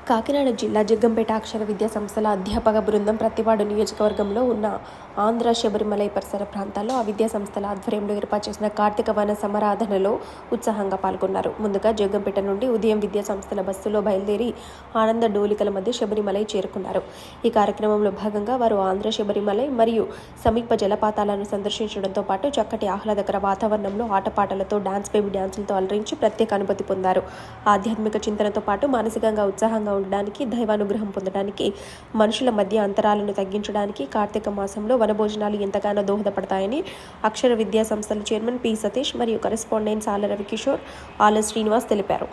కాకినాడ జిల్లా జగ్గంపేట అక్షర విద్యా సంస్థల అధ్యాపక బృందం ప్రతిపాడు నియోజకవర్గంలో ఉన్న ఆంధ్ర శబరిమలై పరిసర ప్రాంతాల్లో ఆ విద్యా సంస్థల ఆధ్వర్యంలో ఏర్పాటు చేసిన కార్తీక వన సమారాధనలో ఉత్సాహంగా పాల్గొన్నారు. ముందుగా జగ్గంపేట నుండి ఉదయం విద్యా సంస్థల బస్సులో బయలుదేరి ఆనంద డోలికల మధ్య శబరిమలై చేరుకున్నారు. ఈ కార్యక్రమంలో భాగంగా వారు ఆంధ్ర శబరిమలై మరియు సమీప జలపాతాలను సందర్శించడంతో పాటు చక్కటి ఆహ్లాదకర వాతావరణంలో ఆటపాటలతో బేబీ డ్యాన్సులతో అలరించి ప్రత్యేక అనుభూతి పొందారు. ఆధ్యాత్మిక చింతనతో పాటు మానసికంగా ఉత్సాహంగా ఉండడానికి, దైవానుగ్రహం పొందడానికి, మనుషుల మధ్య అంతరాలను తగ్గించడానికి కార్తీక మాసంలో వనభోజనాలు ఎంతగానో దోహదపడతాయని అక్షర విద్యా సంస్థల చైర్మన్ పి సతీష్ మరియు కరెస్పాండెంట్ ఆల రవికిషోర్, ఆల శ్రీనివాస్ తెలిపారు.